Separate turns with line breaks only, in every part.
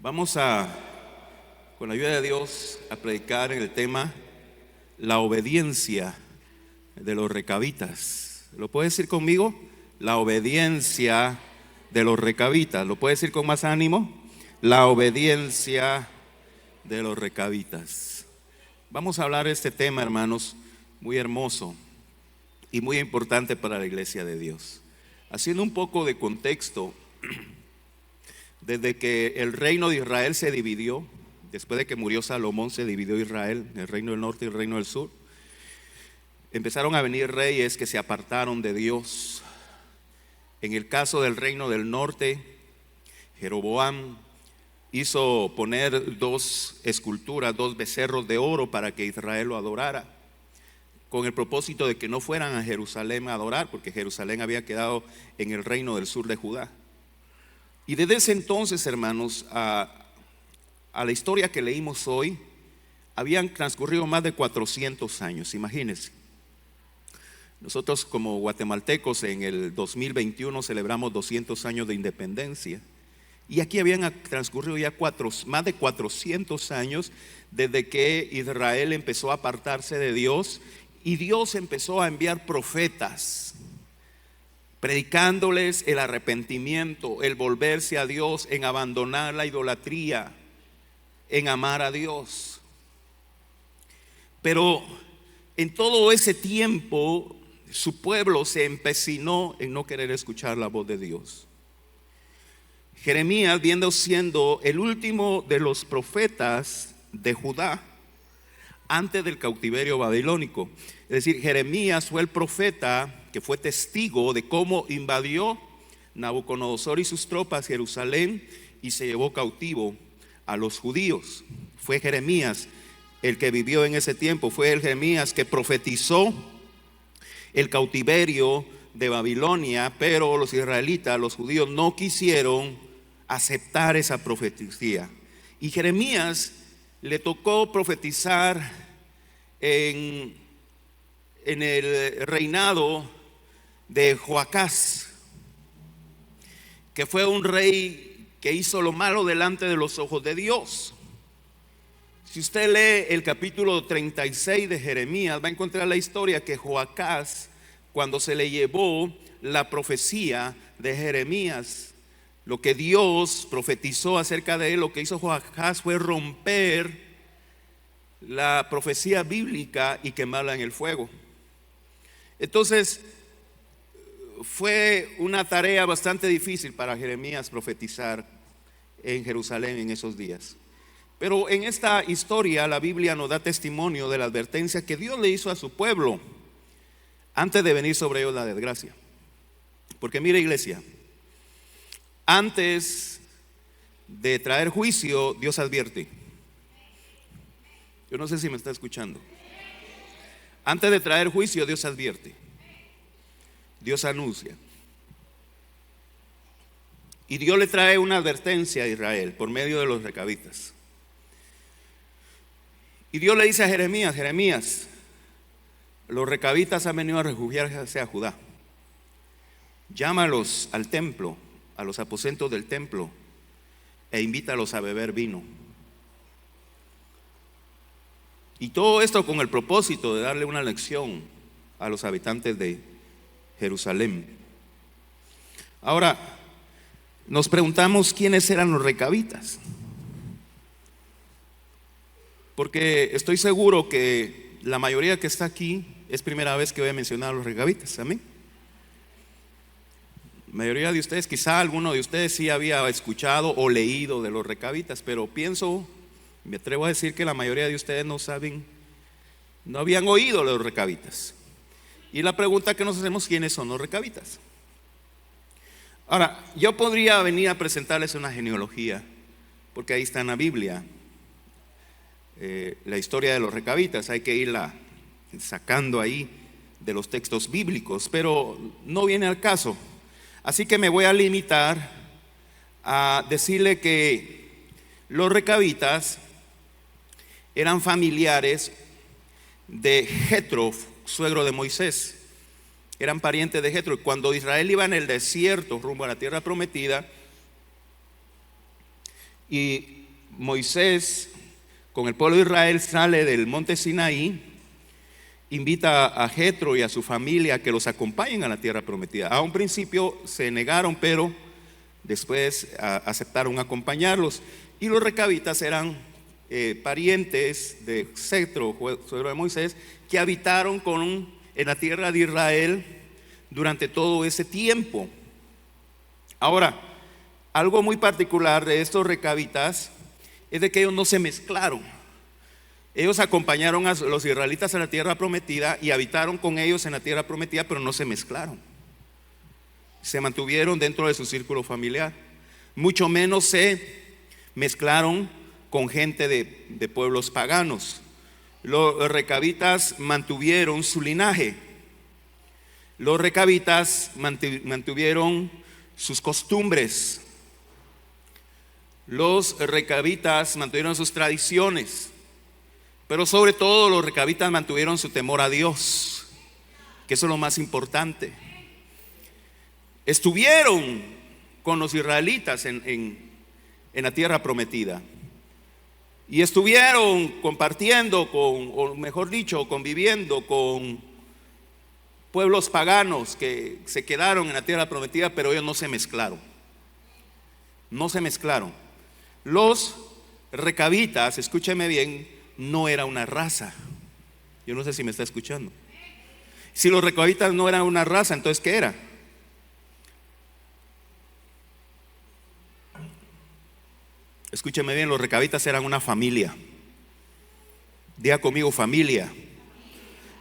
Vamos con la ayuda de Dios, a predicar en el tema la obediencia de los recabitas. ¿Lo puede decir conmigo? La obediencia de los recabitas. ¿Lo puede decir con más ánimo? La obediencia de los recabitas. Vamos a hablar de este tema, hermanos, muy hermoso y muy importante para la iglesia de Dios. Haciendo un poco de contexto, desde que el reino de Israel se dividió, después de que murió Salomón, se dividió Israel, el reino del norte y el reino del sur. Empezaron a venir reyes que se apartaron de Dios. En el caso del reino del norte, Jeroboam hizo poner dos esculturas, dos becerros de oro para que Israel lo adorara, con el propósito de que no fueran a Jerusalén a adorar, porque Jerusalén había quedado en el reino del sur de Judá. Y desde ese entonces, hermanos, a la historia que leímos hoy, habían transcurrido más de 400 años, imagínense. Nosotros como guatemaltecos en el 2021 celebramos 200 años de independencia. Y aquí habían transcurrido ya más de 400 años desde que Israel empezó a apartarse de Dios, y Dios empezó a enviar profetas, predicándoles el arrepentimiento, el volverse a Dios, en abandonar la idolatría, en amar a Dios. Pero en todo ese tiempo su pueblo se empecinó en no querer escuchar la voz de Dios. Jeremías, viendo siendo el último de los profetas de Judá antes del cautiverio babilónico, es decir, Jeremías fue el profeta que fue testigo de cómo invadió Nabucodonosor y sus tropas Jerusalén y se llevó cautivo a los judíos. Fue Jeremías el que vivió en ese tiempo, fue el Jeremías que profetizó el cautiverio de Babilonia, pero los israelitas, los judíos, no quisieron aceptar esa profecía. Y Jeremías le tocó profetizar en el reinado de Joacás, que fue un rey que hizo lo malo delante de los ojos de Dios. Si usted lee el capítulo 36 de Jeremías, va a encontrar la historia que Joacás, cuando se le llevó la profecía de Jeremías, lo que Dios profetizó acerca de él, lo que hizo Joacás fue romper la profecía bíblica y quemarla en el fuego. Entonces fue una tarea bastante difícil para Jeremías profetizar en Jerusalén en esos días. Pero en esta historia la Biblia nos da testimonio de la advertencia que Dios le hizo a su pueblo antes de venir sobre ellos la desgracia. Porque mire, iglesia, antes de traer juicio, Dios advierte. Yo no sé si me está escuchando. Antes de traer juicio, Dios advierte. Dios anuncia. Y Dios le trae una advertencia a Israel por medio de los recabitas. Y Dios le dice a Jeremías: Jeremías, los recabitas han venido a refugiarse a Judá. Llámalos al templo, a los aposentos del templo, e invítalos a beber vino. Y todo esto con el propósito de darle una lección a los habitantes de Jerusalén. Ahora, nos preguntamos quiénes eran los recabitas, porque estoy seguro que la mayoría que está aquí es primera vez que voy a mencionar a los recabitas. Amén. La mayoría de ustedes, quizá alguno de ustedes sí había escuchado o leído de los recabitas, pero me atrevo a decir que la mayoría de ustedes no saben, no habían oído de los recabitas. Y la pregunta que nos hacemos: ¿quiénes son los recabitas? Ahora, yo podría venir a presentarles una genealogía, porque ahí está en la Biblia la historia de los recabitas. Hay que irla sacando ahí de los textos bíblicos, pero no viene al caso. Así que me voy a limitar a decirle que los recabitas eran familiares de Jetro, suegro de Moisés. Eran parientes de Jetro. Cuando Israel iba en el desierto rumbo a la tierra prometida, Y Moisés, con el pueblo de Israel, sale del monte Sinaí, invita a Jetro y a su familia que los acompañen a la tierra prometida. A un principio se negaron, pero después aceptaron acompañarlos. Y los recabitas eran parientes de Jetro, suegro de Moisés, que habitaron en la tierra de Israel durante todo ese tiempo. Ahora, algo muy particular de estos recabitas es de que ellos no se mezclaron. Ellos acompañaron a los israelitas a la tierra prometida y habitaron con ellos en la tierra prometida, pero no se mezclaron. Se mantuvieron dentro de su círculo familiar. Mucho menos se mezclaron con gente de pueblos paganos. Los recabitas mantuvieron su linaje. Los recabitas mantuvieron sus costumbres. Los recabitas mantuvieron sus tradiciones. Pero sobre todo los recabitas mantuvieron su temor a Dios, que eso es lo más importante. Estuvieron con los israelitas en la tierra prometida. Y estuvieron compartiendo o mejor dicho, conviviendo con pueblos paganos que se quedaron en la tierra prometida, pero ellos no se mezclaron. No se mezclaron. Los recabitas, escúcheme bien, no era una raza. Yo no sé si me está escuchando. Si los recabitas no eran una raza, entonces ¿qué era? Escúcheme bien, los recabitas eran una familia. Diga conmigo, familia.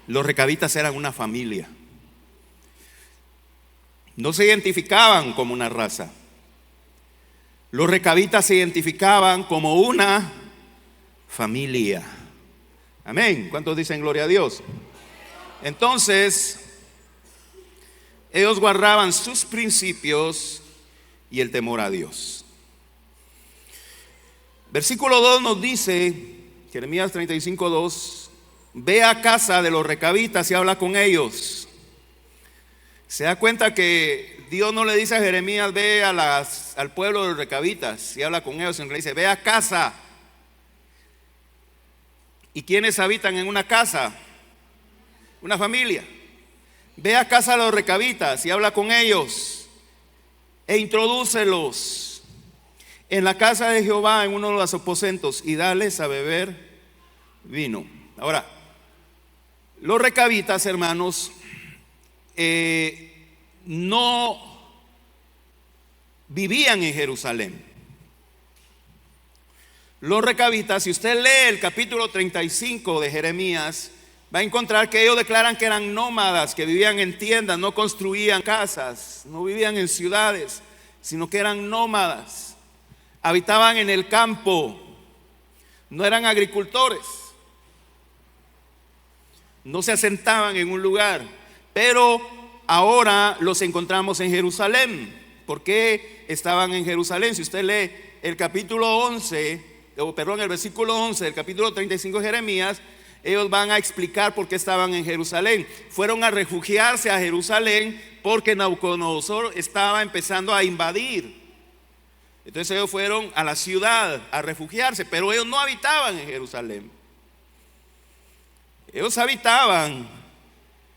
Los recabitas eran una familia. No se identificaban como una raza. Los recabitas se identificaban como una familia. Amén. ¿Cuántos dicen gloria a Dios? Entonces, ellos guardaban sus principios y el temor a Dios. Versículo 2 nos dice, Jeremías 35:2, ve a casa de los recabitas y habla con ellos. Se da cuenta que Dios no le dice a Jeremías, ve al pueblo de los recabitas y habla con ellos, sino que le dice, ve a casa. ¿Y quiénes habitan en una casa? Una familia. Ve a casa de los recabitas y habla con ellos e introdúcelos en la casa de Jehová, en uno de los aposentos, y dales a beber vino. Ahora, los recabitas, hermanos, no vivían en Jerusalén. Los recabitas, si usted lee el capítulo 35 de Jeremías, va a encontrar que ellos declaran que eran nómadas, que vivían en tiendas, no construían casas, no vivían en ciudades, sino que eran nómadas. Habitaban en el campo, no eran agricultores, no se asentaban en un lugar, pero ahora los encontramos en Jerusalén. ¿Por qué estaban en Jerusalén? Si usted lee el el versículo 11 del capítulo 35 de Jeremías, ellos van a explicar por qué estaban en Jerusalén. Fueron a refugiarse a Jerusalén porque Nabucodonosor estaba empezando a invadir. Entonces ellos fueron a la ciudad a refugiarse, pero ellos no habitaban en Jerusalén. Ellos habitaban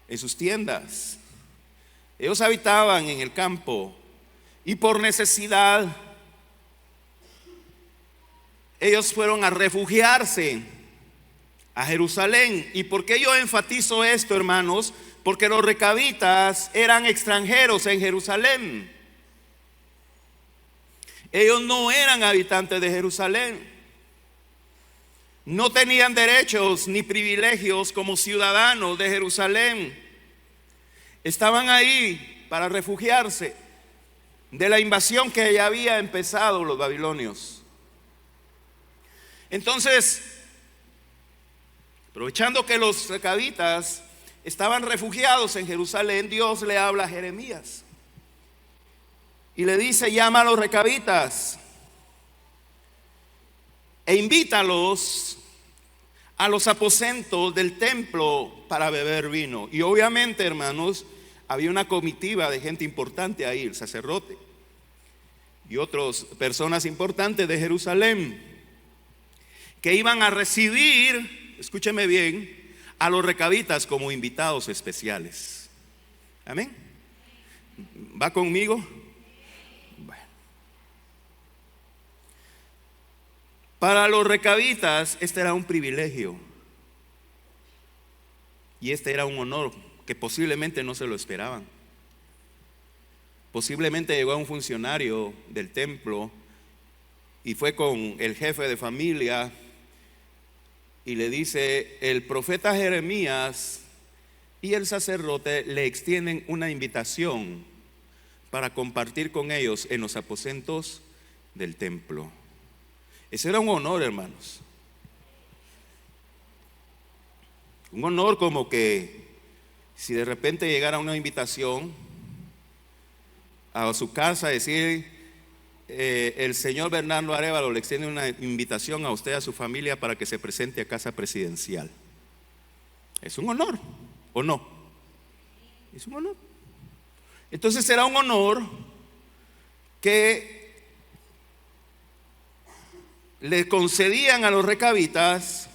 en sus tiendas. Ellos habitaban en el campo. Y por necesidad, ellos fueron a refugiarse a Jerusalén. ¿Y por qué yo enfatizo esto, hermanos? Porque los recabitas eran extranjeros en Jerusalén. Ellos no eran habitantes de Jerusalén. No tenían derechos ni privilegios como ciudadanos de Jerusalén. Estaban ahí para refugiarse de la invasión que ya había empezado los babilonios. Entonces, aprovechando que los recabitas estaban refugiados en Jerusalén, Dios le habla a Jeremías y le dice: llama a los recabitas e invítalos a los aposentos del templo para beber vino. Y obviamente, hermanos, había una comitiva de gente importante ahí, el sacerdote. y otras personas importantes de Jerusalén que iban a recibir, escúcheme bien, a los recabitas como invitados especiales. Amén. ¿Va conmigo? Bueno. Para los recabitas este era un privilegio y este era un honor que posiblemente no se lo esperaban. Posiblemente llegó a un funcionario del templo y fue con el jefe de familia y le dice: el profeta Jeremías y el sacerdote le extienden una invitación para compartir con ellos en los aposentos del templo. Ese era un honor, hermanos. Un honor como que si de repente llegara una invitación a su casa, decir: el señor Bernardo Arévalo le extiende una invitación a usted, a su familia, para que se presente a casa presidencial. Es un honor, ¿o no? Es un honor. Entonces será un honor que le concedían a los recabitas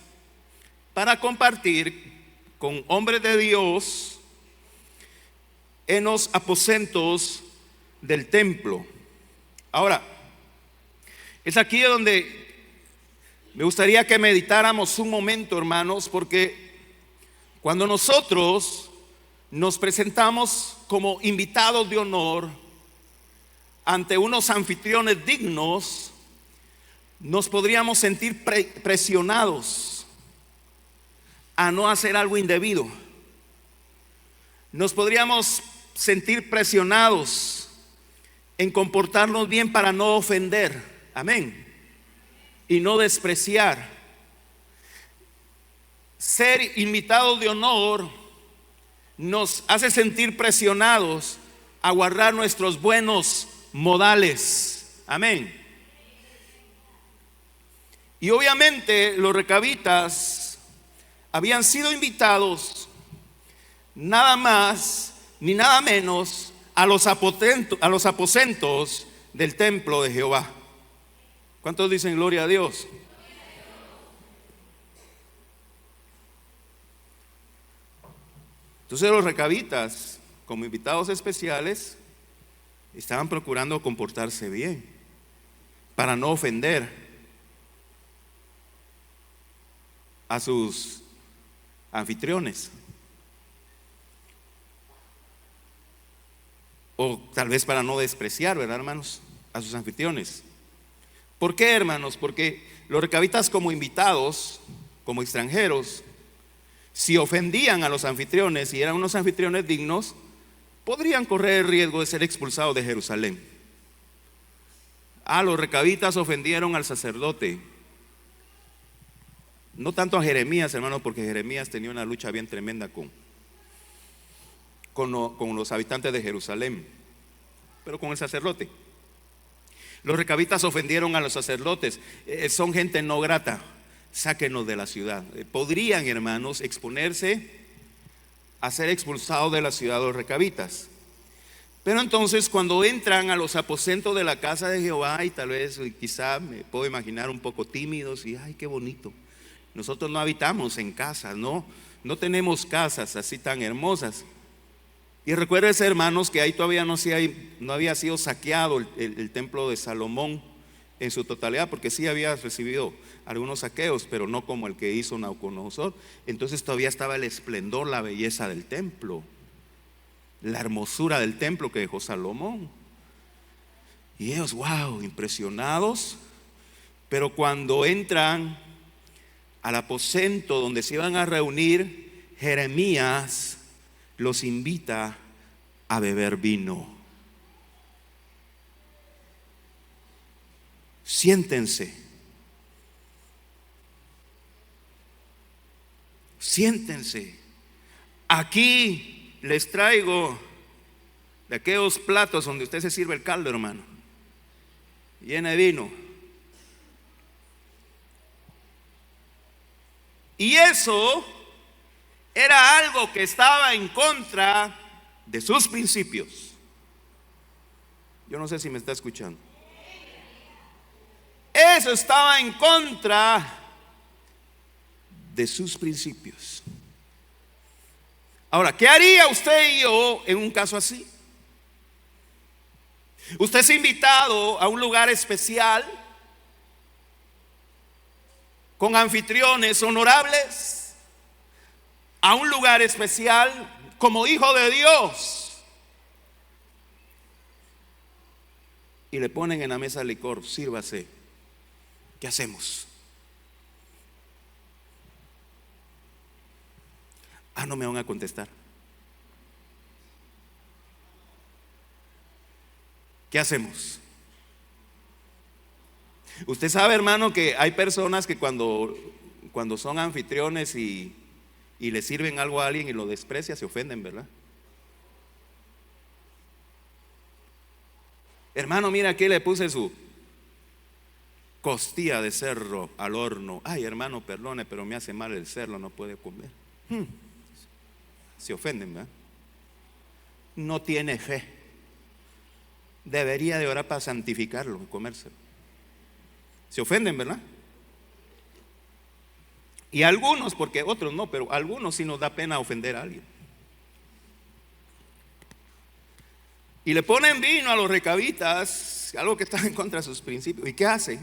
para compartir con hombres de Dios en los aposentos del templo. Ahora, es aquí donde me gustaría que meditáramos un momento, hermanos, porque cuando nosotros nos presentamos como invitados de honor ante unos anfitriones dignos, nos podríamos sentir presionados a no hacer algo indebido. Nos podríamos sentir presionados en comportarnos bien para no ofender, amén, y no despreciar. Ser invitados de honor nos hace sentir presionados a guardar nuestros buenos modales, amén. Y obviamente los recabitas habían sido invitados nada más ni nada menos a los aposentos del templo de Jehová. ¿Cuántos dicen gloria a Dios? Entonces los recabitas, como invitados especiales, estaban procurando comportarse bien para no ofender a sus anfitriones, o tal vez para no despreciar, ¿verdad, hermanos?, a sus anfitriones. ¿Por qué, hermanos? Porque los recabitas, como invitados, como extranjeros, si ofendían a los anfitriones y eran unos anfitriones dignos, podrían correr el riesgo de ser expulsados de Jerusalén. Los recabitas ofendieron al sacerdote, no tanto a Jeremías, hermanos, porque Jeremías tenía una lucha bien tremenda con los habitantes de Jerusalén, pero con el sacerdote. Los recabitas ofendieron a los sacerdotes. Son gente no grata, sáquenos de la ciudad. Podrían, hermanos, exponerse a ser expulsados de la ciudad los recabitas. Pero entonces, cuando entran a los aposentos de la casa de Jehová, y tal vez quizá me puedo imaginar un poco tímidos, y ay, qué bonito, nosotros no habitamos en casas, no tenemos casas así tan hermosas. Y recuérdense, hermanos, que ahí todavía no había sido saqueado el templo de Salomón en su totalidad, porque sí había recibido algunos saqueos, pero no como el que hizo Nabucodonosor. Entonces todavía estaba el esplendor, la belleza del templo, la hermosura del templo que dejó Salomón. Y ellos, wow, impresionados. Pero cuando entran al aposento donde se iban a reunir, Jeremías los invita a beber vino. Siéntense. Siéntense. Aquí les traigo de aquellos platos donde usted se sirve el caldo, hermano, llena de vino. Y eso era algo que estaba en contra de sus principios. Yo no sé si me está escuchando. Eso estaba en contra de sus principios. Ahora, ¿qué haría usted y yo en un caso así? Usted es invitado a un lugar especial con anfitriones honorables, a un lugar especial como hijo de Dios, y le ponen en la mesa licor, sírvase. ¿Qué hacemos? No me van a contestar. ¿Qué hacemos? Usted sabe, hermano, que hay personas que cuando son anfitriones y le sirven algo a alguien y lo desprecia, se ofenden, ¿verdad? Hermano, mira, aquí le puse su costilla de cerdo al horno. Ay, hermano, perdone, pero me hace mal el cerdo, no puede comer. Se ofenden, ¿verdad? No tiene fe. Debería de orar para santificarlo, comérselo. Se ofenden, ¿verdad? Y algunos, porque otros no, pero algunos sí nos da pena ofender a alguien. Y le ponen vino a los recabitas, algo que está en contra de sus principios. ¿Y qué hacen?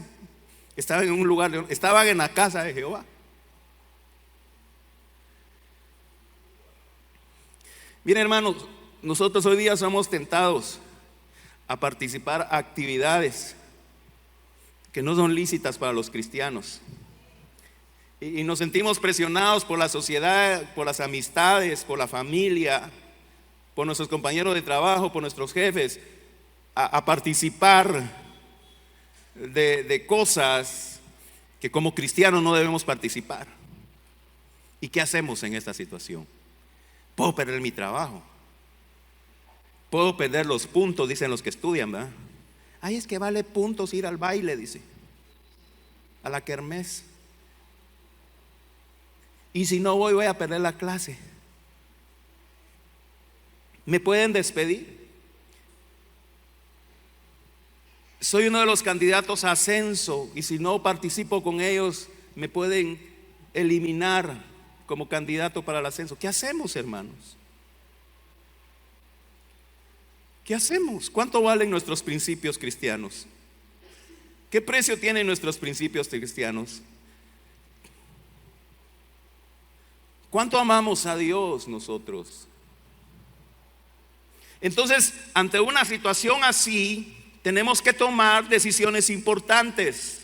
Estaban en un lugar, estaban en la casa de Jehová. Miren, hermanos, nosotros hoy día somos tentados a participar en actividades que no son lícitas para los cristianos. Y nos sentimos presionados por la sociedad, por las amistades, por la familia, por nuestros compañeros de trabajo, por nuestros jefes, a participar de cosas que como cristianos no debemos participar. ¿Y qué hacemos en esta situación? Puedo perder mi trabajo, puedo perder los puntos, dicen los que estudian, ¿verdad? Ay, es que vale puntos ir al baile, dice, a la kermés. Y si no voy a perder la clase. ¿Me pueden despedir? Soy uno de los candidatos a ascenso y si no participo con ellos, me pueden eliminar como candidato para el ascenso. ¿Qué hacemos, hermanos? ¿Qué hacemos? ¿Cuánto valen nuestros principios cristianos? ¿Qué precio tienen nuestros principios cristianos? ¿Cuánto amamos a Dios nosotros? Entonces, ante una situación así, tenemos que tomar decisiones importantes.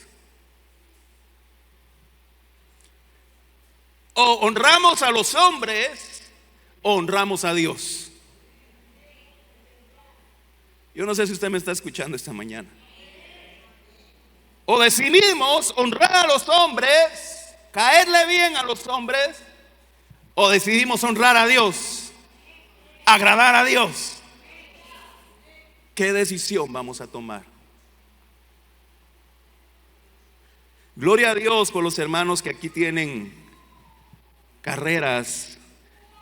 O honramos a los hombres o honramos a Dios. Yo no sé si usted me está escuchando esta mañana. O decidimos honrar a los hombres, caerle bien a los hombres, o decidimos honrar a Dios, agradar a Dios. ¿Qué decisión vamos a tomar? Gloria a Dios por los hermanos que aquí tienen carreras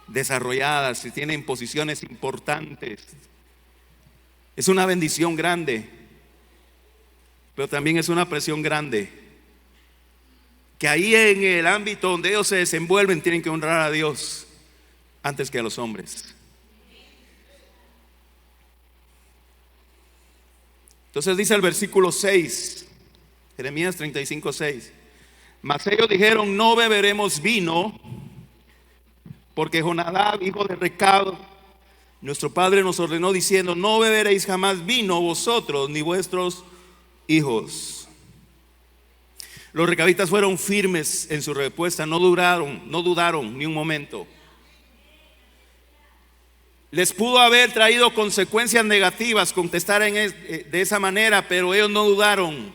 desarrolladas y tienen posiciones importantes. Es una bendición grande, pero también es una presión grande. Que ahí en el ámbito donde ellos se desenvuelven tienen que honrar a Dios antes que a los hombres. Entonces dice el versículo 6, Jeremías 35:6. Mas ellos dijeron: no beberemos vino, porque Jonadab, hijo de Recab, nuestro padre, nos ordenó diciendo: no beberéis jamás vino vosotros ni vuestros hijos. Los recabitas fueron firmes en su respuesta, no dudaron ni un momento. Les pudo haber traído consecuencias negativas contestar de esa manera, pero ellos no dudaron.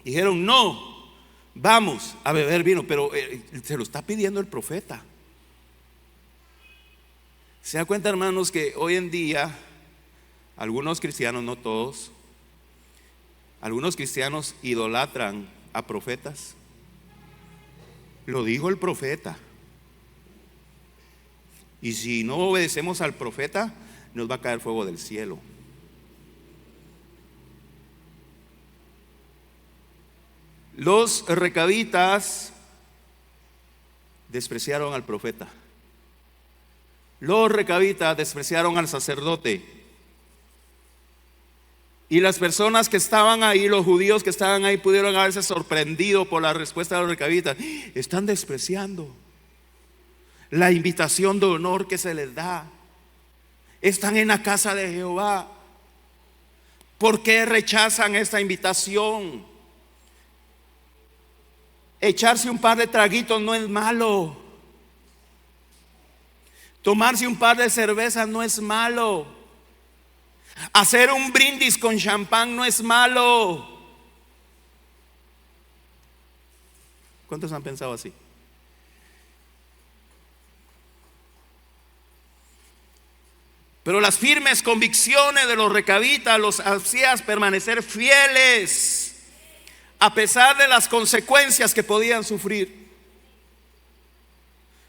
Dijeron: no, vamos a beber vino, pero se lo está pidiendo el profeta. ¿Se da cuenta, hermanos, que hoy en día algunos cristianos, no todos, algunos cristianos idolatran a profetas? Lo dijo el profeta. Y si no obedecemos al profeta, nos va a caer fuego del cielo. Los recabitas despreciaron al profeta. Los recabitas despreciaron al sacerdote. Y las personas que estaban ahí, los judíos que estaban ahí, pudieron haberse sorprendido por la respuesta de los recabitas. Están despreciando la invitación de honor que se les da. Están en la casa de Jehová. ¿Por qué rechazan esta invitación? Echarse un par de traguitos no es malo. Tomarse un par de cervezas no es malo. Hacer un brindis con champán no es malo. ¿Cuántos han pensado así? Pero las firmes convicciones de los recabitas los hacían permanecer fieles a pesar de las consecuencias que podían sufrir.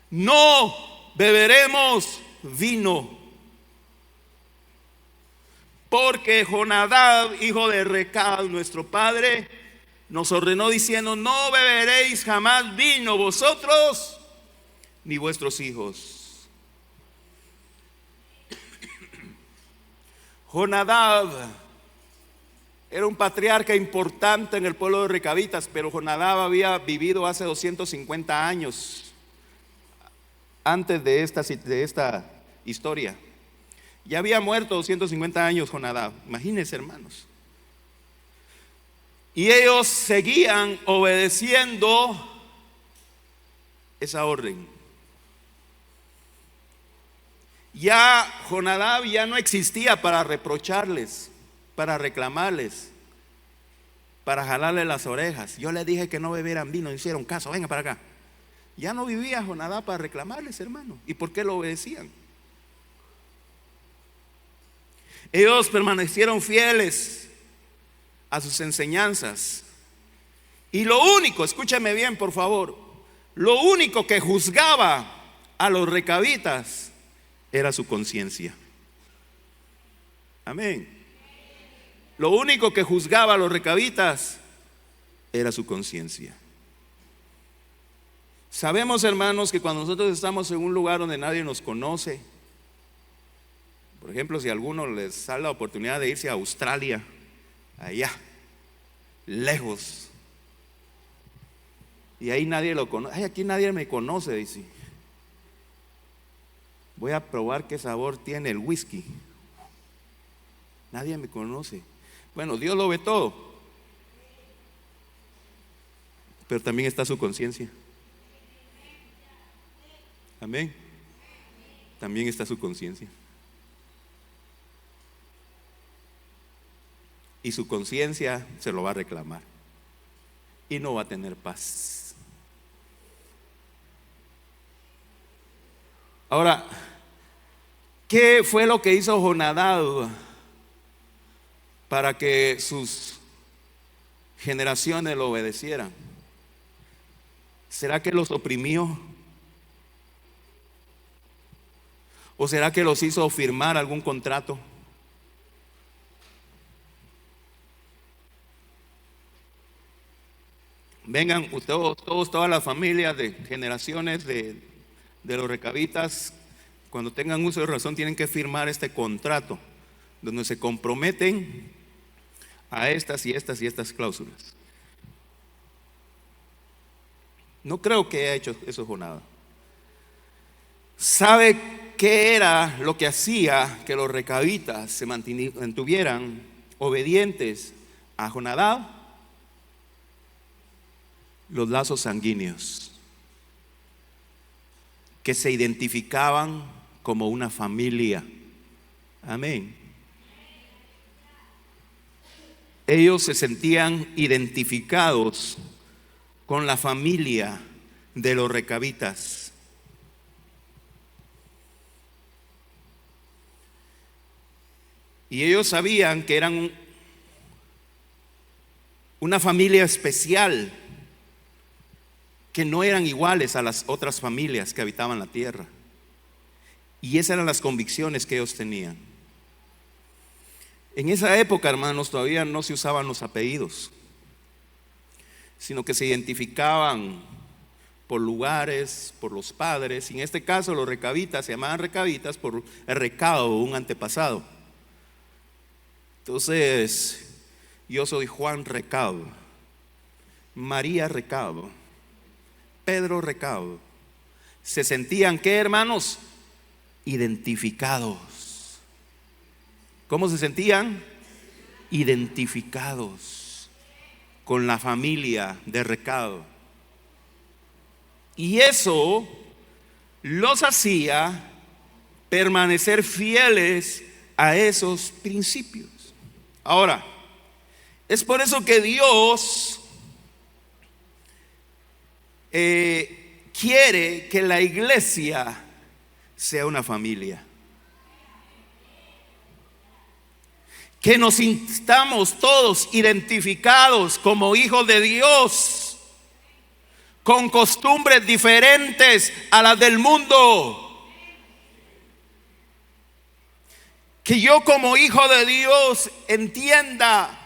No beberemos vino, porque Jonadab, hijo de Recab, nuestro padre, nos ordenó diciendo: no beberéis jamás vino vosotros ni vuestros hijos. Jonadab era un patriarca importante en el pueblo de recabitas, pero Jonadab había vivido hace 250 años antes de esta historia. Ya había muerto 250 años Jonadab. Imagínense, hermanos. Y ellos seguían obedeciendo esa orden. Ya Jonadab ya no existía para reprocharles, para reclamarles, para jalarle las orejas. Yo les dije que no bebieran vino, no hicieron caso, venga para acá. Ya no vivía Jonadab para reclamarles, hermano. ¿Y por qué lo obedecían? Ellos permanecieron fieles a sus enseñanzas. Y lo único, escúchame bien por favor, lo único que juzgaba a los recabitas era su conciencia. Amén. Lo único que juzgaba a los recabitas era su conciencia. Sabemos, hermanos, que cuando nosotros estamos en un lugar donde nadie nos conoce, por ejemplo, si a alguno les sale la oportunidad de irse a Australia, allá, lejos, y ahí nadie lo conoce. Ay, aquí nadie me conoce, dice. Voy a probar qué sabor tiene el whisky. Nadie me conoce. Bueno, Dios lo ve todo, pero también está su conciencia. Amén. También está su conciencia. Y su conciencia se lo va a reclamar. Y no va a tener paz. Ahora, ¿qué fue lo que hizo Jonadab para que sus generaciones lo obedecieran? ¿Será que los oprimió? ¿O será que los hizo firmar algún contrato? Vengan todas las familias de generaciones de los recabitas, cuando tengan uso de razón, tienen que firmar este contrato donde se comprometen a estas y estas y estas cláusulas. No creo que haya hecho eso Jonadab. ¿Sabe qué era lo que hacía que los recabitas se mantuvieran obedientes a Jonadab? Los lazos sanguíneos, que se identificaban como una familia. Amén. Ellos se sentían identificados con la familia de los recabitas. Y ellos sabían que eran una familia especial, que no eran iguales a las otras familias que habitaban la tierra. Y esas eran las convicciones que ellos tenían. En esa época, hermanos, todavía no se usaban los apellidos. sino que se identificaban por lugares, por los padres. Y en este caso los recabitas se llamaban recabitas por el recado, un antepasado. Entonces, yo soy Juan Recado, María Recado, Pedro Recado. Se sentían, ¿qué, hermanos? Identificados. ¿Cómo se sentían? Identificados con la familia de Recado. Y eso los hacía permanecer fieles a esos principios. Ahora, es por eso que Dios quiere que la iglesia sea una familia. Que nos sintamos todos identificados como hijos de Dios, con costumbres diferentes a las del mundo. Que yo como hijo de Dios entienda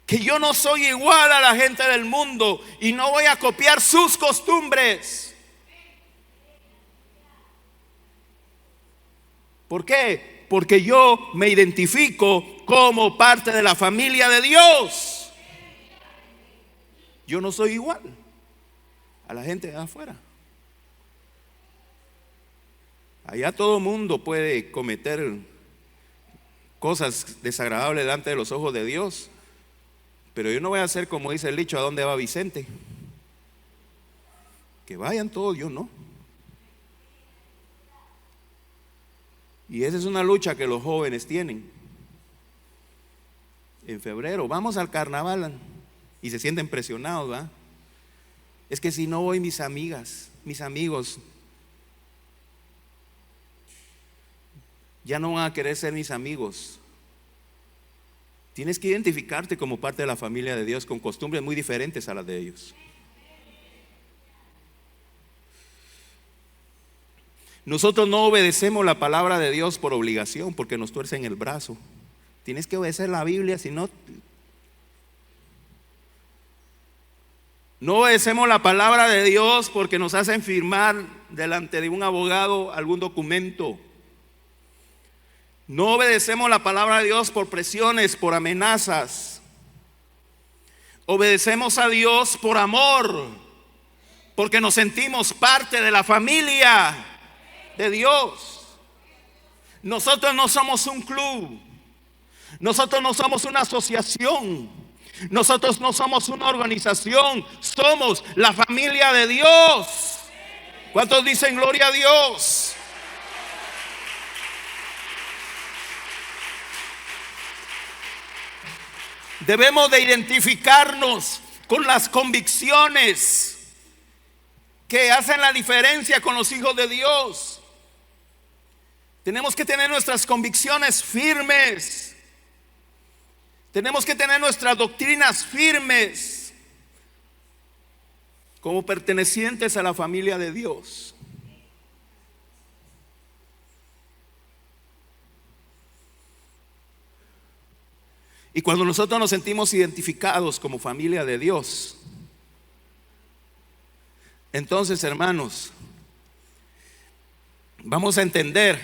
que yo no soy igual a la gente del mundo y no voy a copiar sus costumbres. ¿Por qué? Porque yo me identifico como parte de la familia de Dios. Yo no soy igual a la gente de afuera. Allá todo mundo puede cometer cosas desagradables delante de los ojos de Dios, pero yo no voy a hacer como dice el dicho, ¿a dónde va Vicente? Que vayan todos, yo no. Y esa es una lucha que los jóvenes tienen. En febrero vamos al carnaval y se sienten presionados, ¿va? Es que si no voy, mis amigas, mis amigos ya no van a querer ser mis amigos. Tienes que identificarte como parte de la familia de Dios con costumbres muy diferentes a las de ellos. Nosotros no obedecemos la palabra de Dios por obligación, porque nos tuercen el brazo. Tienes que obedecer la Biblia, si no. No obedecemos la palabra de Dios porque nos hacen firmar delante de un abogado algún documento. No obedecemos la palabra de Dios por presiones, por amenazas. Obedecemos a Dios por amor, porque nos sentimos parte de la familia de Dios. Nosotros no somos un club, nosotros no somos una asociación, nosotros no somos una organización, somos la familia de Dios. ¿Cuántos dicen gloria a Dios? Debemos de identificarnos con las convicciones que hacen la diferencia con los hijos de Dios. Tenemos que tener nuestras convicciones firmes. Tenemos que tener nuestras doctrinas firmes como pertenecientes a la familia de Dios. Y cuando nosotros nos sentimos identificados como familia de Dios, entonces, hermanos, vamos a entender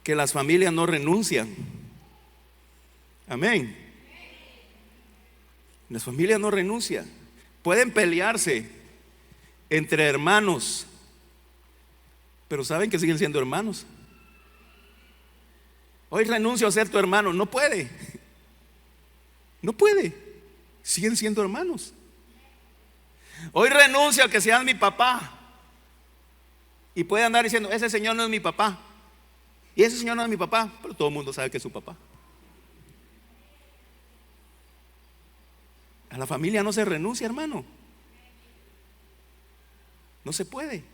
que las familias no renuncian. Amén. Las familias no renuncian. Pueden pelearse entre hermanos, pero saben que siguen siendo hermanos. Hoy renuncio a ser tu hermano. No puede. No puede. Siguen siendo hermanos. Hoy renuncio a que seas mi papá. Y puede andar diciendo, ese señor no es mi papá. Y ese señor no es mi papá. Pero todo el mundo sabe que es su papá. A la familia no se renuncia, hermano. No se puede.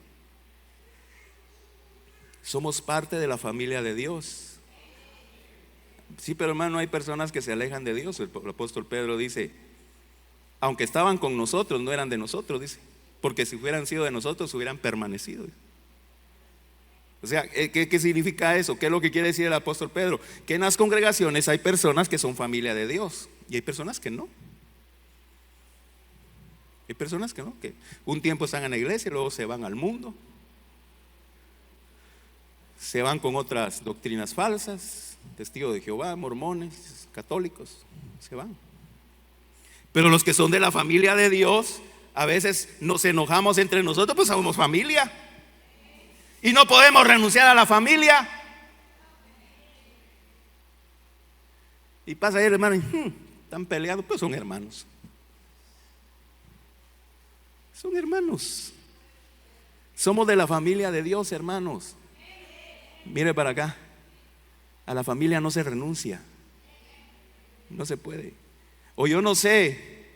Somos parte de la familia de Dios. Sí, pero hermano, hay personas que se alejan de Dios. El apóstol Pedro dice, aunque estaban con nosotros, no eran de nosotros, dice, porque si hubieran sido de nosotros, hubieran permanecido. O sea, ¿qué significa eso? ¿Qué es lo que quiere decir el apóstol Pedro? Que en las congregaciones hay personas que son familia de Dios y hay personas que no. Hay personas que no, que un tiempo están en la iglesia y luego se van al mundo, se van con otras doctrinas falsas, testigos de Jehová, mormones, católicos, se van. Pero los que son de la familia de Dios, a veces nos enojamos entre nosotros, pues somos familia y no podemos renunciar a la familia. Y pasa ahí el hermano y están peleando, pues son hermanos. Son hermanos. Somos de la familia de Dios, hermanos. Mire para acá. A la familia no se renuncia. No se puede. O yo no sé,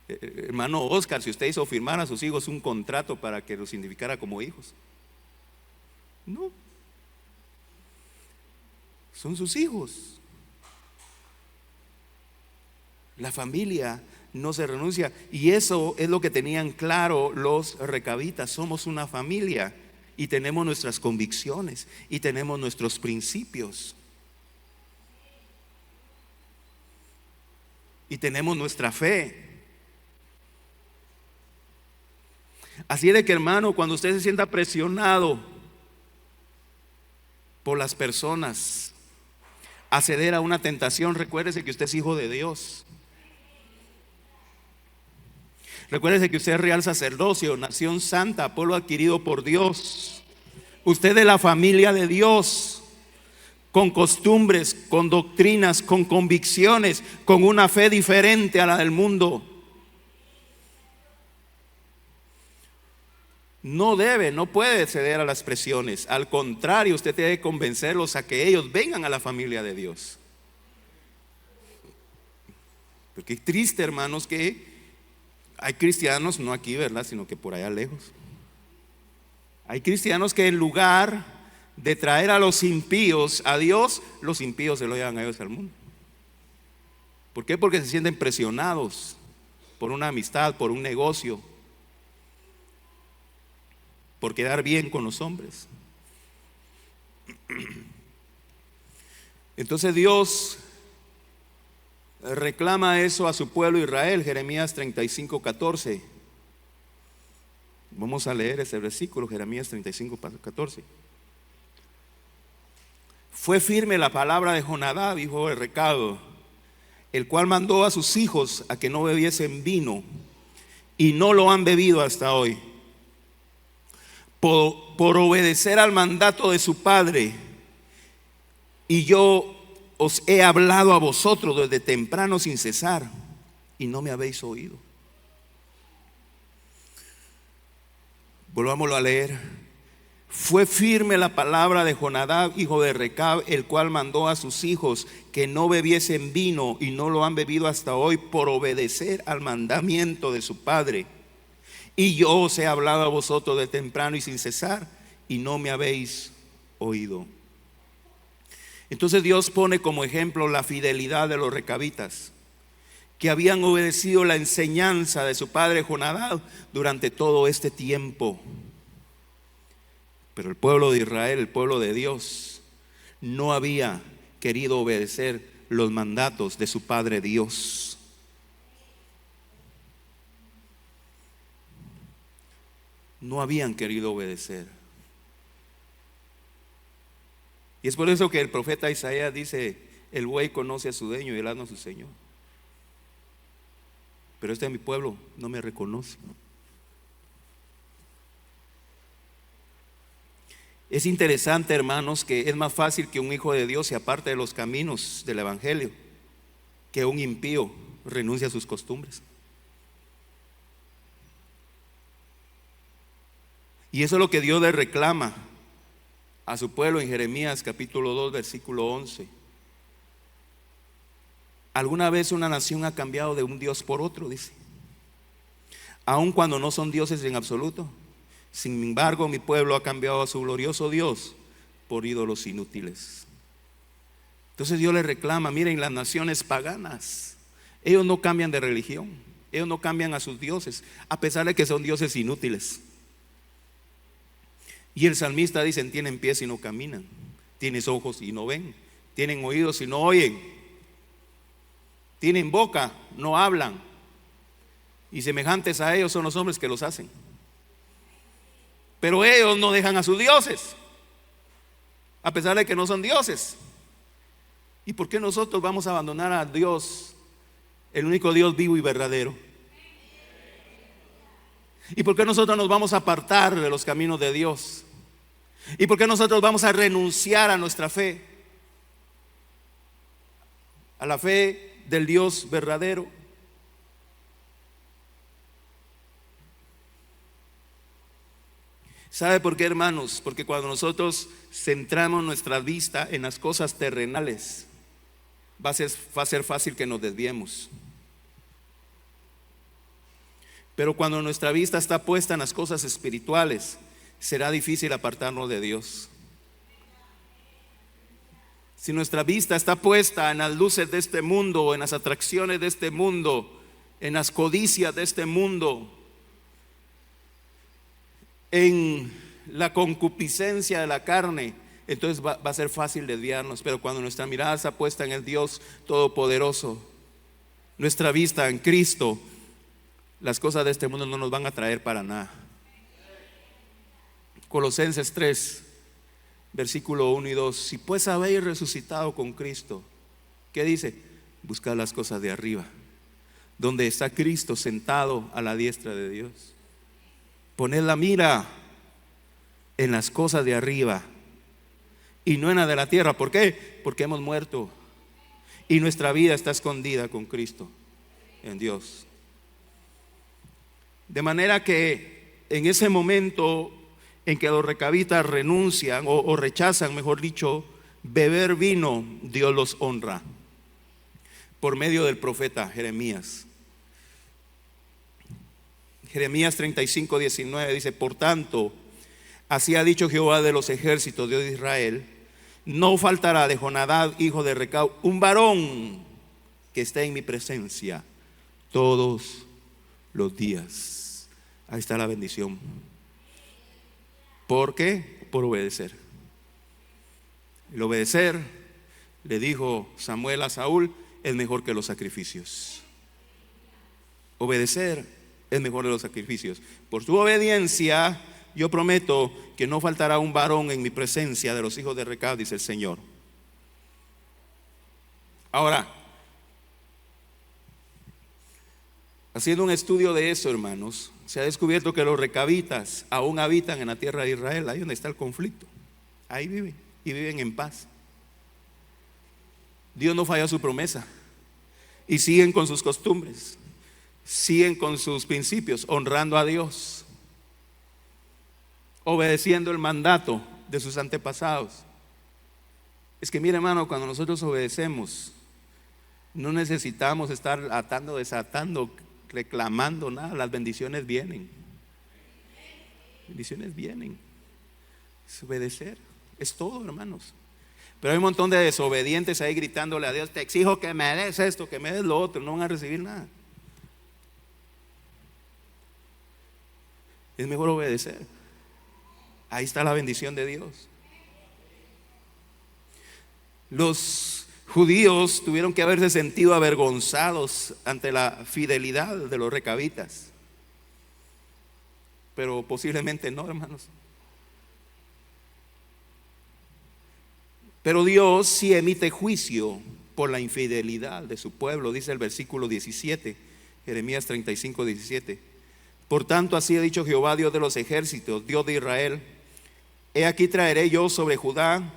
hermano Oscar, si usted hizo firmar a sus hijos un contrato para que los identificara como hijos. No. Son sus hijos. La familia no se renuncia. Y eso es lo que tenían claro los recabitas. Somos una familia y tenemos nuestras convicciones y tenemos nuestros principios. Y tenemos nuestra fe. Así de que, hermano, cuando usted se sienta presionado por las personas a ceder a una tentación, recuérdese que usted es hijo de Dios. Recuérdese que usted es real sacerdocio, nación santa, pueblo adquirido por Dios. Usted es de la familia de Dios, con costumbres, con doctrinas, con convicciones, con una fe diferente a la del mundo. No puede ceder a las presiones. Al contrario, usted debe convencerlos a que ellos vengan a la familia de Dios. Porque es triste, hermanos, que hay cristianos, no aquí, ¿verdad?, sino que por allá lejos. Hay cristianos que en lugar de traer a los impíos a Dios, los impíos se lo llevan a ellos al mundo. ¿Por qué? Porque se sienten presionados por una amistad, por un negocio, por quedar bien con los hombres. Entonces Dios reclama eso a su pueblo Israel. Jeremías 35:14. Vamos a leer ese versículo, Jeremías 35:14. Fue firme la palabra de Jonadab, hijo de Recab, el cual mandó a sus hijos a que no bebiesen vino, y no lo han bebido hasta hoy, por obedecer al mandato de su padre. Y yo os he hablado a vosotros desde temprano sin cesar, y no me habéis oído. Volvámoslo a leer. Fue firme la palabra de Jonadab, hijo de Recab, el cual mandó a sus hijos que no bebiesen vino, y no lo han bebido hasta hoy, por obedecer al mandamiento de su padre. Y yo os he hablado a vosotros de temprano y sin cesar, y no me habéis oído. Entonces Dios pone como ejemplo la fidelidad de los recabitas, que habían obedecido la enseñanza de su padre Jonadab durante todo este tiempo. Pero el pueblo de Israel, el pueblo de Dios, no había querido obedecer los mandatos de su padre Dios. No habían querido obedecer. Y es por eso que el profeta Isaías dice: el buey conoce a su dueño y el asno a su señor. Pero este mi pueblo no me reconoce. Es interesante, hermanos, que es más fácil que un hijo de Dios se aparte de los caminos del evangelio que un impío renuncie a sus costumbres. Y eso es lo que Dios le reclama a su pueblo en Jeremías capítulo 2 versículo 11. ¿Alguna vez una nación ha cambiado de un Dios por otro? Dice, aun cuando no son dioses en absoluto. Sin embargo, mi pueblo ha cambiado a su glorioso Dios por ídolos inútiles. Entonces Dios le reclama: miren, las naciones paganas, ellos no cambian de religión, ellos no cambian a sus dioses, a pesar de que son dioses inútiles. Y el salmista dice: tienen pies y no caminan, tienen ojos y no ven, tienen oídos y no oyen. Tienen boca, no hablan. Y semejantes a ellos son los hombres que los hacen. Pero ellos no dejan a sus dioses, a pesar de que no son dioses. ¿Y por qué nosotros vamos a abandonar a Dios, el único Dios vivo y verdadero? ¿Y por qué nosotros nos vamos a apartar de los caminos de Dios? ¿Y por qué nosotros vamos a renunciar a nuestra fe? A la fe del Dios verdadero. ¿Sabe por qué, hermanos? Porque cuando nosotros centramos nuestra vista en las cosas terrenales, va a ser fácil que nos desviemos. Pero cuando nuestra vista está puesta en las cosas espirituales, será difícil apartarnos de Dios. Si nuestra vista está puesta en las luces de este mundo, en las atracciones de este mundo, en las codicias de este mundo, en la concupiscencia de la carne, entonces va a ser fácil desviarnos. Pero cuando nuestra mirada está puesta en el Dios Todopoderoso, nuestra vista en Cristo, las cosas de este mundo no nos van a traer para nada. Colosenses 3, versículo 1 y 2. Si pues habéis resucitado con Cristo, ¿qué dice? Buscad las cosas de arriba, donde está Cristo sentado a la diestra de Dios. Poned la mira en las cosas de arriba y no en la de la tierra. ¿Por qué? Porque hemos muerto y nuestra vida está escondida con Cristo en Dios. De manera que en ese momento en que los recabitas renuncian o rechazan, mejor dicho, beber vino, Dios los honra por medio del profeta Jeremías. Jeremías 35, 19 dice: por tanto, así ha dicho Jehová de los ejércitos, Dios de Israel: no faltará de Jonadab, hijo de Recab, un varón que esté en mi presencia todos los días. Ahí está la bendición. ¿Por qué? Por obedecer. El obedecer, le dijo Samuel a Saúl, es mejor que los sacrificios. Obedecer es mejor de los sacrificios. Por tu obediencia, yo prometo que no faltará un varón en mi presencia de los hijos de Recab, dice el Señor. Ahora, haciendo un estudio de eso, hermanos, se ha descubierto que los recabitas aún habitan en la tierra de Israel, ahí donde está el conflicto. Ahí viven y viven en paz. Dios no falló a su promesa y siguen con sus costumbres, siguen con sus principios, honrando a Dios, obedeciendo el mandato de sus antepasados. Es que mire, hermano, cuando nosotros obedecemos, no necesitamos estar atando, desatando, reclamando nada. Las bendiciones vienen. Bendiciones vienen. Es obedecer, es todo, hermanos. Pero hay un montón de desobedientes ahí gritándole a Dios: te exijo que me des esto, que me des lo otro. No van a recibir nada. Es mejor obedecer. Ahí está la bendición de Dios. Los judíos tuvieron que haberse sentido avergonzados ante la fidelidad de los recabitas, pero posiblemente no, hermanos. Pero Dios sí emite juicio por la infidelidad de su pueblo, dice el versículo 17, Jeremías 35, 17. Por tanto, así ha dicho Jehová, Dios de los ejércitos, Dios de Israel: he aquí traeré yo sobre Judá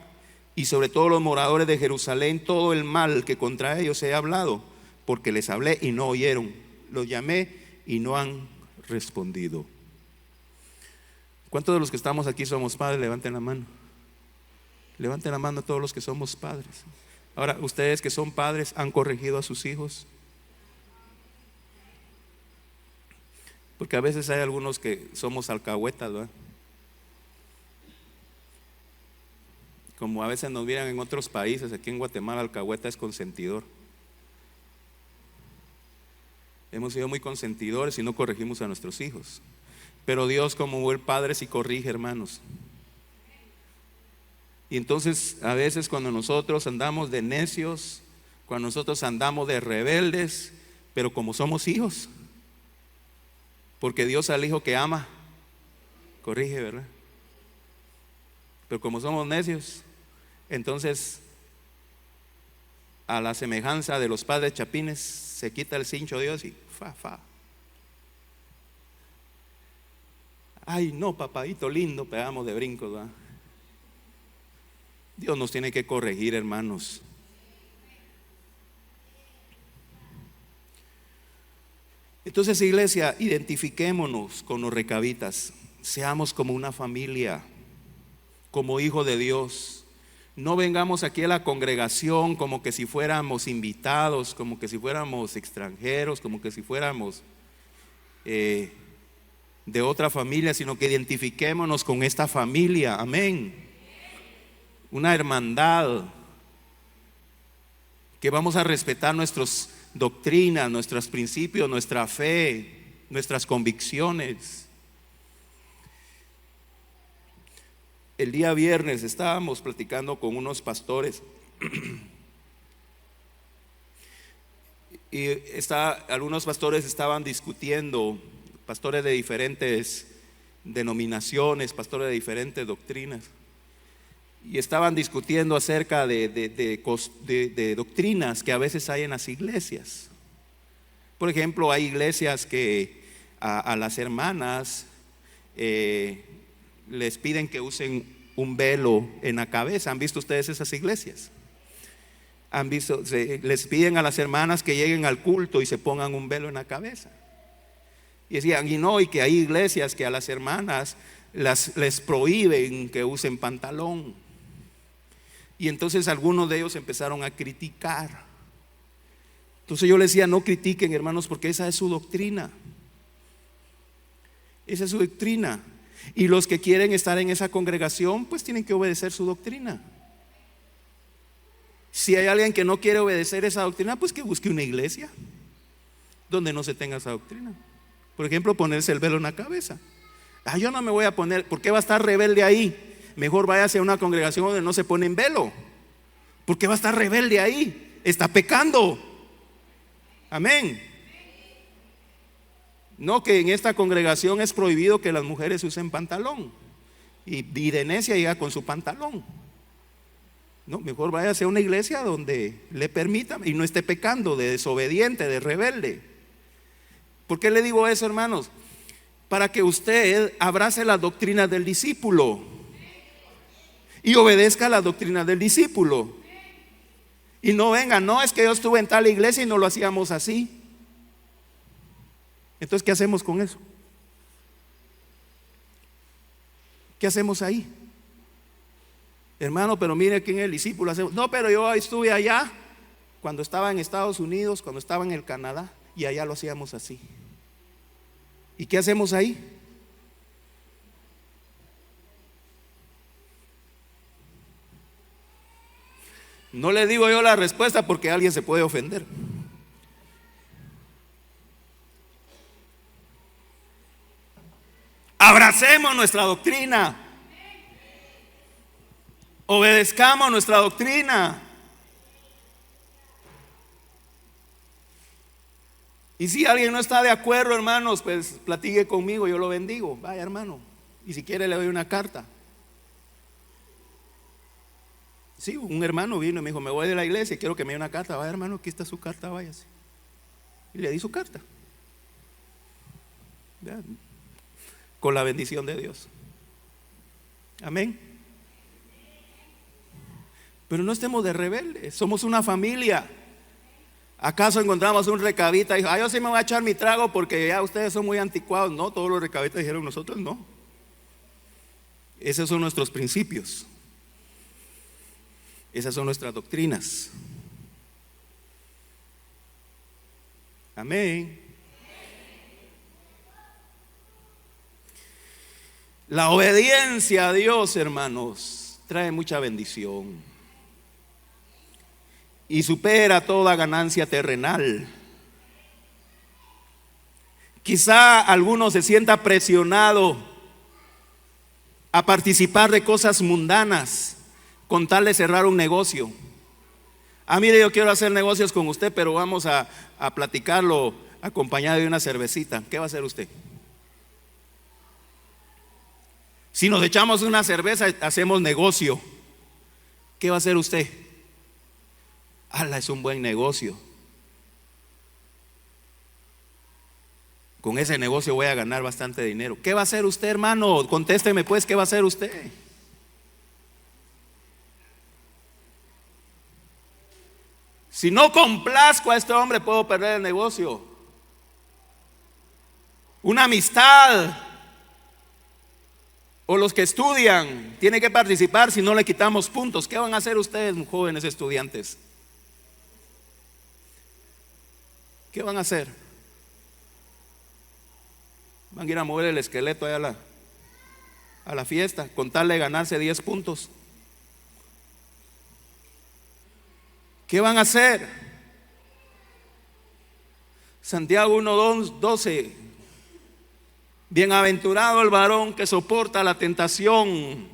y sobre todos los moradores de Jerusalén todo el mal que contra ellos he hablado, porque les hablé y no oyeron, los llamé y no han respondido. ¿Cuántos de los que estamos aquí somos padres? Levanten la mano. Levanten la mano todos los que somos padres. Ahora, ustedes que son padres, ¿han corregido a sus hijos? Porque a veces hay algunos que somos alcahuetas, ¿verdad? Como a veces nos miran en otros países, aquí en Guatemala alcahueta es consentidor. Hemos sido muy consentidores y no corregimos a nuestros hijos. Pero Dios, como buen padre, sí corrige, hermanos. Y entonces a veces cuando nosotros andamos de necios, cuando nosotros andamos de rebeldes, pero como somos hijos, porque Dios al hijo que ama corrige, ¿verdad? Pero como somos necios, entonces a la semejanza de los padres chapines se quita el cincho de Dios y fa. Ay, no, papadito lindo, pegamos de brincos, ¿verdad? Dios nos tiene que corregir, hermanos. Entonces, iglesia, identifiquémonos con los recabitas, seamos como una familia, como hijos de Dios. No vengamos aquí a la congregación como que si fuéramos invitados, como que si fuéramos extranjeros, como que si fuéramos de otra familia, sino que identifiquémonos con esta familia, amén. Una hermandad, que vamos a respetar nuestras doctrinas, nuestros principios, nuestra fe, nuestras convicciones. El día viernes estábamos platicando con unos pastores y algunos pastores estaban discutiendo, pastores de diferentes denominaciones, pastores de diferentes doctrinas, y estaban discutiendo acerca de doctrinas que a veces hay en las iglesias. Por ejemplo, hay iglesias que a las hermanas les piden que usen un velo en la cabeza. ¿Han visto ustedes esas iglesias? ¿Han visto? Les piden a las hermanas que lleguen al culto y se pongan un velo en la cabeza. Y decían, y que hay iglesias que a las hermanas les prohíben que usen pantalón. Y entonces algunos de ellos empezaron a criticar. Entonces yo les decía, no critiquen, hermanos, porque esa es su doctrina. Esa es su doctrina. Y los que quieren estar en esa congregación, pues tienen que obedecer su doctrina. Si hay alguien que no quiere obedecer esa doctrina, pues que busque una iglesia donde no se tenga esa doctrina. Por ejemplo, ponerse el velo en la cabeza. Yo no me voy a poner, ¿por qué va a estar rebelde ahí? Mejor váyase a una congregación donde no se pone en velo. ¿Por qué va a estar rebelde ahí? Está pecando. Amén. No, que en esta congregación es prohibido que las mujeres usen pantalón, y de necia llega con su pantalón. No, mejor váyase a una iglesia donde le permitan y no esté pecando de desobediente, de rebelde. ¿Por qué le digo eso, hermanos? Para que usted abrace las doctrinas del discípulo y obedezca las doctrinas del discípulo. Y no venga, no, es que yo estuve en tal iglesia y no lo hacíamos así. Entonces, ¿qué hacemos con eso? ¿Qué hacemos ahí? Hermano, pero mire quién es el discípulo. No, pero yo estuve allá cuando estaba en Estados Unidos, cuando estaba en el Canadá, y allá lo hacíamos así. ¿Y qué hacemos ahí? No le digo yo la respuesta porque alguien se puede ofender. Abracemos nuestra doctrina. Obedezcamos nuestra doctrina. Y si alguien no está de acuerdo, hermanos, pues platique conmigo, yo lo bendigo. Vaya, hermano. Y si quiere le doy una carta. Sí, un hermano vino y me dijo, me voy de la iglesia y quiero que me dé una carta. Vaya, hermano, aquí está su carta, váyase. Y le di su carta. ¿Vean? Con la bendición de Dios. Amén. Pero no estemos de rebeldes, somos una familia. ¿Acaso encontramos un recabita y dijo, yo sí me voy a echar mi trago porque ya ustedes son muy anticuados? No, todos los recabitas dijeron, nosotros no. Esos son nuestros principios. Esas son nuestras doctrinas. Amén. La obediencia a Dios, hermanos, trae mucha bendición y supera toda ganancia terrenal. Quizá alguno se sienta presionado a participar de cosas mundanas con tal de cerrar un negocio. Ah, mire, yo quiero hacer negocios con usted, pero vamos a platicarlo acompañado de una cervecita. ¿Qué va a hacer usted? Si nos echamos una cerveza, hacemos negocio. ¿Qué va a hacer usted? ¡Hala, es un buen negocio! Con ese negocio voy a ganar bastante dinero. ¿Qué va a hacer usted, hermano? Contésteme pues, ¿qué va a hacer usted? Si no complazco a este hombre, puedo perder el negocio. Una amistad, o los que estudian, tienen que participar. Si no le quitamos puntos, ¿qué van a hacer ustedes, jóvenes estudiantes? ¿Qué van a hacer? Van a ir a mover el esqueleto allá a la fiesta, con tal de ganarse 10 puntos. ¿Qué van a hacer? Santiago 1:12: bienaventurado el varón que soporta la tentación,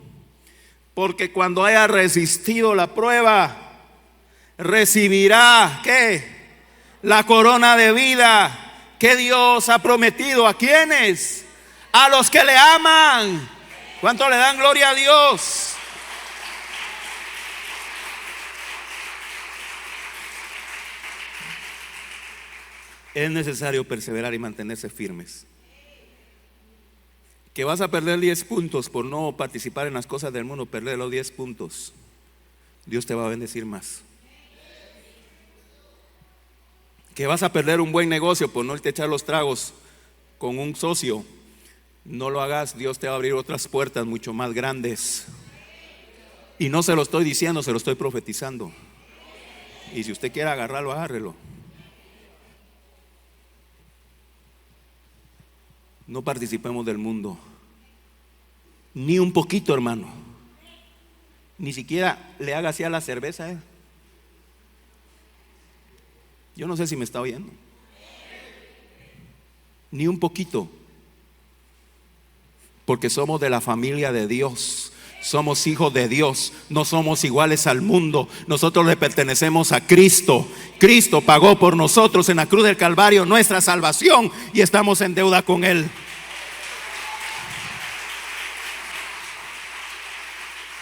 porque cuando haya resistido la prueba, recibirá ¿qué? La corona de vida que Dios ha prometido. ¿A quiénes? A los que le aman. ¿Cuánto le dan gloria a Dios? Es necesario perseverar y mantenerse firmes. Que vas a perder 10 puntos por no participar en las cosas del mundo, perder los 10 puntos, Dios te va a bendecir más. Que vas a perder un buen negocio por no irte a echar los tragos con un socio, no lo hagas. Dios te va a abrir otras puertas mucho más grandes. Y no se lo estoy diciendo, se lo estoy profetizando. Y si usted quiere agarrarlo, agárrelo. No participemos del mundo, ni un poquito, hermano. Ni siquiera le haga así a la cerveza. Yo no sé si me está oyendo. Ni un poquito. Porque somos de la familia de Dios. Somos hijos de Dios. No somos iguales al mundo. Nosotros le pertenecemos a Cristo. Cristo pagó por nosotros en la cruz del Calvario nuestra salvación, y estamos en deuda con Él.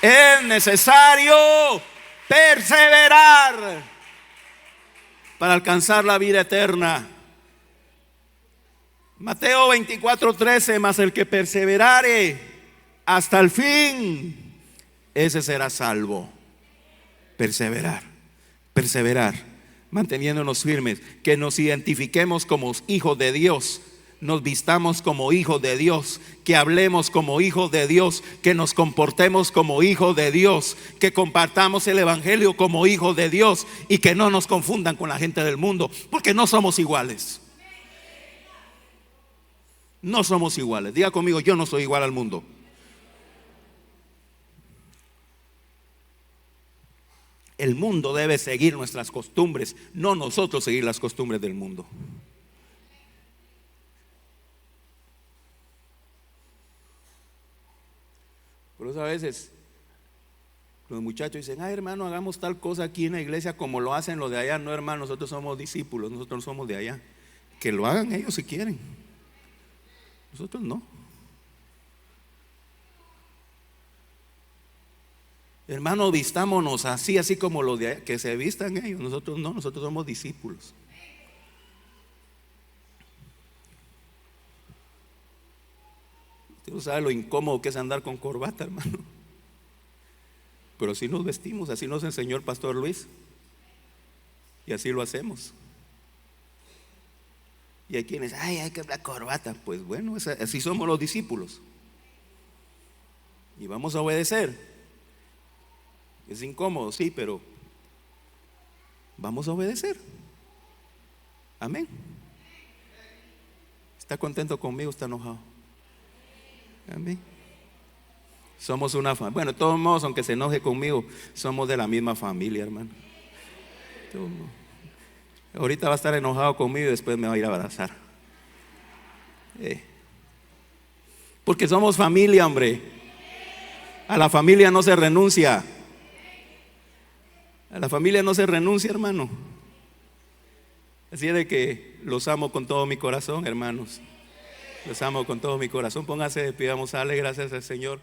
Es necesario perseverar para alcanzar la vida eterna. Mateo 24:13: mas el que perseverare hasta el fin, ese será salvo. Perseverar, perseverar, manteniéndonos firmes, que nos identifiquemos como hijos de Dios, nos vistamos como hijos de Dios, que hablemos como hijos de Dios, que nos comportemos como hijos de Dios, que compartamos el evangelio como hijos de Dios, y que no nos confundan con la gente del mundo, porque no somos iguales. No somos iguales. Diga conmigo: yo no soy igual al mundo. El mundo debe seguir nuestras costumbres, no nosotros seguir las costumbres del mundo. Por eso a veces los muchachos dicen: ay, hermano, hagamos tal cosa aquí en la iglesia como lo hacen los de allá. No, hermano, nosotros somos discípulos, nosotros no somos de allá. Que lo hagan ellos si quieren, nosotros no. Hermano, vistámonos así como los de allá, que se vistan ellos. Nosotros no, nosotros somos discípulos. Usted no sabe lo incómodo que es andar con corbata, hermano. Pero así nos vestimos, así nos enseñó el pastor Luis, y así lo hacemos. Y hay quienes: ay, hay que hablar corbata. Pues bueno, así somos los discípulos, y vamos a obedecer. Es incómodo, sí, pero vamos a obedecer. Amén. ¿Está contento conmigo? ¿Está enojado? Amén. Somos una familia. Bueno, de todos modos, aunque se enoje conmigo, somos de la misma familia, hermano. Ahorita va a estar enojado conmigo y después me va a ir a abrazar. Porque somos familia, hombre. A la familia no se renuncia. A la familia no se renuncia, hermano. Así es de que los amo con todo mi corazón, hermanos. Los amo con todo mi corazón. Póngase de pie, vamos a darle gracias al Señor.